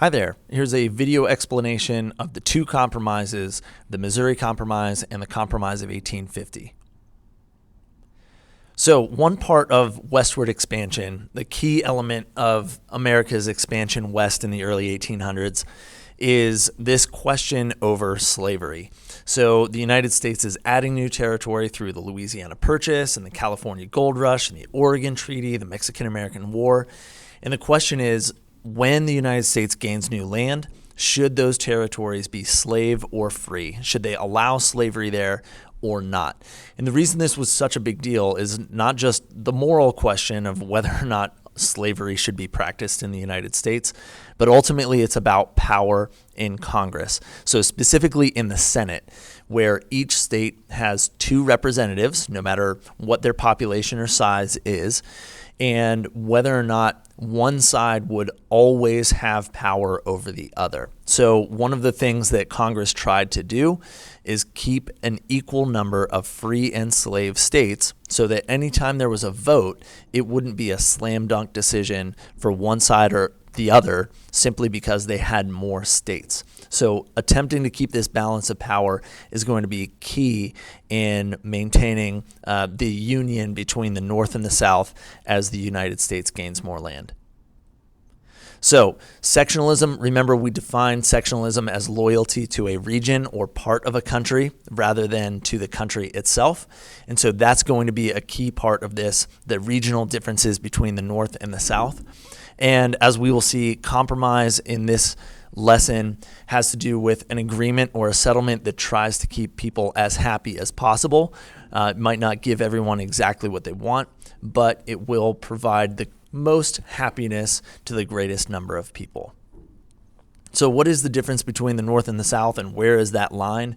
Hi there. Here's a video explanation of the two compromises, the Missouri Compromise and the Compromise of 1850. So one part of westward expansion, the key element of America's expansion west in the early 1800s, is this question over slavery. So the United States is adding new territory through the Louisiana Purchase and the California Gold Rush and the Oregon Treaty, the Mexican-American War. And the question is, when the United States gains new land, should those territories be slave or free? Should they allow slavery there or not? And the reason this was such a big deal is not just the moral question of whether or not slavery should be practiced in the United States, but ultimately it's about power in Congress. So specifically in the Senate, where each state has two representatives, no matter what their population or size is, and whether or not one side would always have power over the other. So one of the things that Congress tried to do is keep an equal number of free and slave states so that anytime there was a vote, it wouldn't be a slam dunk decision for one side or the other simply because they had more states. So attempting to keep this balance of power is going to be key in maintaining the union between the North and the South as the United States gains more land. So sectionalism, remember we define sectionalism as loyalty to a region or part of a country rather than to the country itself. And so that's going to be a key part of this, the regional differences between the North and the South. And as we will see, compromise in this lesson has to do with an agreement or a settlement that tries to keep people as happy as possible. It might not give everyone exactly what they want, but it will provide the most happiness to the greatest number of people. So what is the difference between the North and the South, and where is that line?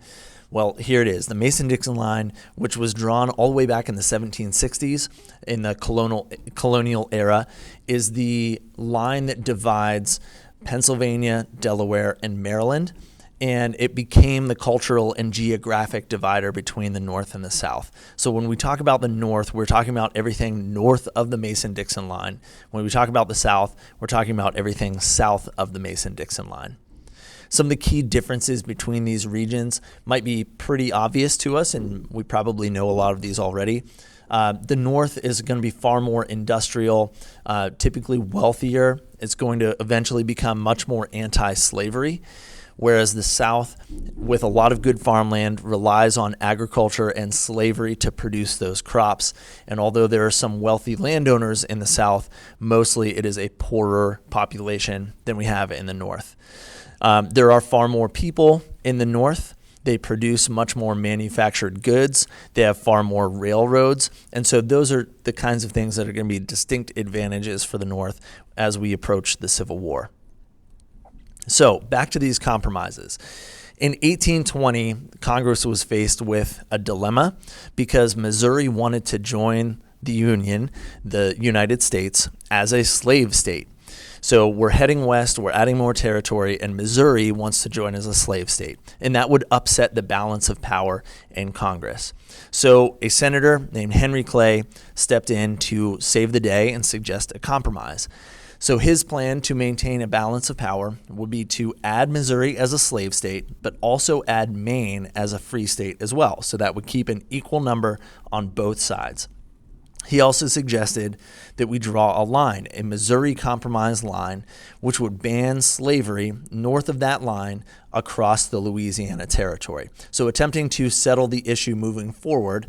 Well, here it is. The Mason-Dixon line, which was drawn all the way back in the 1760s in the colonial era, is the line that divides Pennsylvania, Delaware, and Maryland, and it became the cultural and geographic divider between the North and the South. So when we talk about the North, we're talking about everything north of the Mason-Dixon line. When we talk about the South, we're talking about everything south of the Mason-Dixon line. Some of the key differences between these regions might be pretty obvious to us, and we probably know a lot of these already. The North is going to be far more industrial, typically wealthier. It's going to eventually become much more anti-slavery, whereas the South, with a lot of good farmland, relies on agriculture and slavery to produce those crops. And although there are some wealthy landowners in the South, mostly it is a poorer population than we have in the North. There are far more people in the North. They produce much more manufactured goods. They have far more railroads. And so those are the kinds of things that are going to be distinct advantages for the North as we approach the Civil War. So back to these compromises. In 1820, Congress was faced with a dilemma because Missouri wanted to join the Union, the United States, as a slave state. So we're heading west, we're adding more territory, and Missouri wants to join as a slave state. And that would upset the balance of power in Congress. So a senator named Henry Clay stepped in to save the day and suggest a compromise. So his plan to maintain a balance of power would be to add Missouri as a slave state, but also add Maine as a free state as well. So that would keep an equal number on both sides. He also suggested that we draw a line, a Missouri Compromise line, which would ban slavery north of that line across the Louisiana Territory. So attempting to settle the issue moving forward,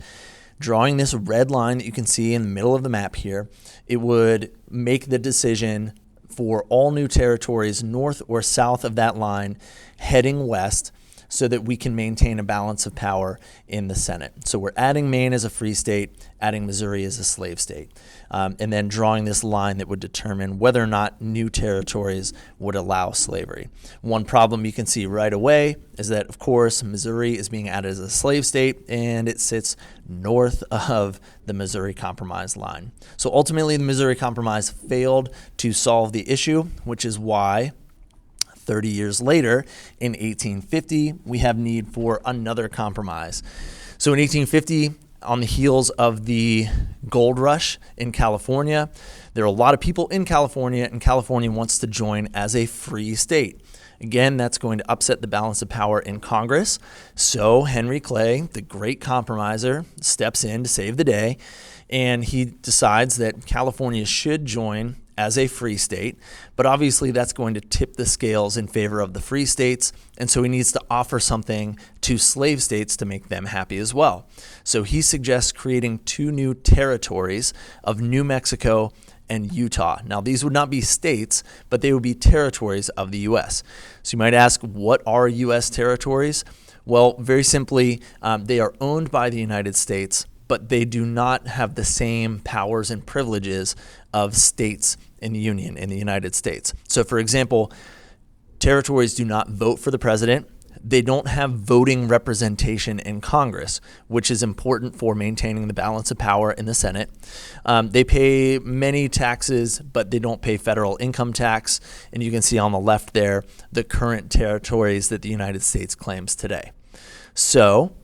drawing this red line that you can see in the middle of the map here, it would make the decision for all new territories north or south of that line heading west so that we can maintain a balance of power in the Senate. So we're adding Maine as a free state, adding Missouri as a slave state, and then drawing this line that would determine whether or not new territories would allow slavery. One problem you can see right away is that, of course, Missouri is being added as a slave state, and it sits north of the Missouri Compromise line. So ultimately, the Missouri Compromise failed to solve the issue, which is why 30 years later, in 1850, we have need for another compromise. So in 1850, on the heels of the gold rush in California. There are a lot of people in California, and California wants to join as a free state. Again, that's going to upset the balance of power in Congress. So Henry Clay, the great compromiser, steps in to save the day, and he decides that California should join as a free state, but obviously that's going to tip the scales in favor of the free states, and so he needs to offer something to slave states to make them happy as well. So he suggests creating 2 new territories of New Mexico and Utah. Now, these would not be states, but they would be territories of the U.S. So you might ask, what are U.S. territories? Well, very simply, they are owned by the United States, but they do not have the same powers and privileges of states in the Union in the United States. So, for example, territories do not vote for the president. They don't have voting representation in Congress, which is important for maintaining the balance of power in the Senate. They pay many taxes, but they don't pay federal income tax. And you can see on the left there the current territories that the United States claims today. So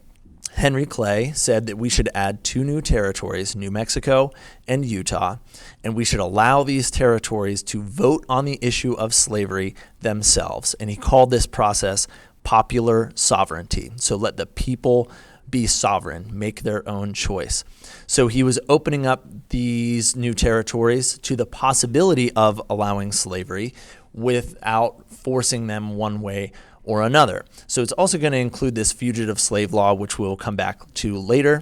Henry Clay said that we should add 2 new territories, New Mexico and Utah, and we should allow these territories to vote on the issue of slavery themselves. And he called this process popular sovereignty. So let the people be sovereign, make their own choice. So he was opening up these new territories to the possibility of allowing slavery without forcing them one way or another. So it's also going to include this Fugitive Slave Law, which we'll come back to later.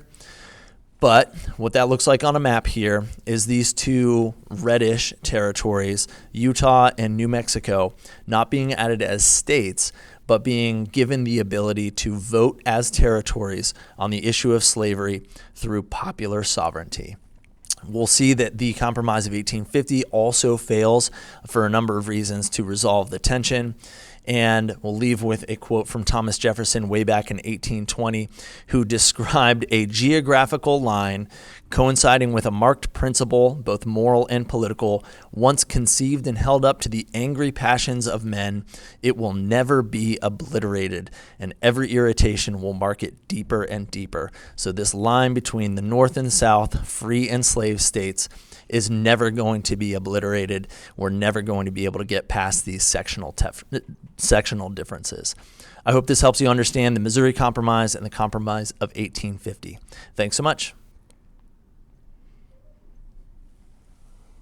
But what that looks like on a map here is these 2 reddish territories, Utah and New Mexico, not being added as states, but being given the ability to vote as territories on the issue of slavery through popular sovereignty. We'll see that the Compromise of 1850 also fails for a number of reasons to resolve the tension. And we'll leave with a quote from Thomas Jefferson way back in 1820, who described a geographical line coinciding with a marked principle, both moral and political. Once conceived and held up to the angry passions of men, it will never be obliterated, and every irritation will mark it deeper and deeper. So this line between the North and South, free and slave states, is never going to be obliterated. We're never going to be able to get past these sectional differences. I hope this helps you understand the Missouri Compromise and the Compromise of 1850. Thanks so much.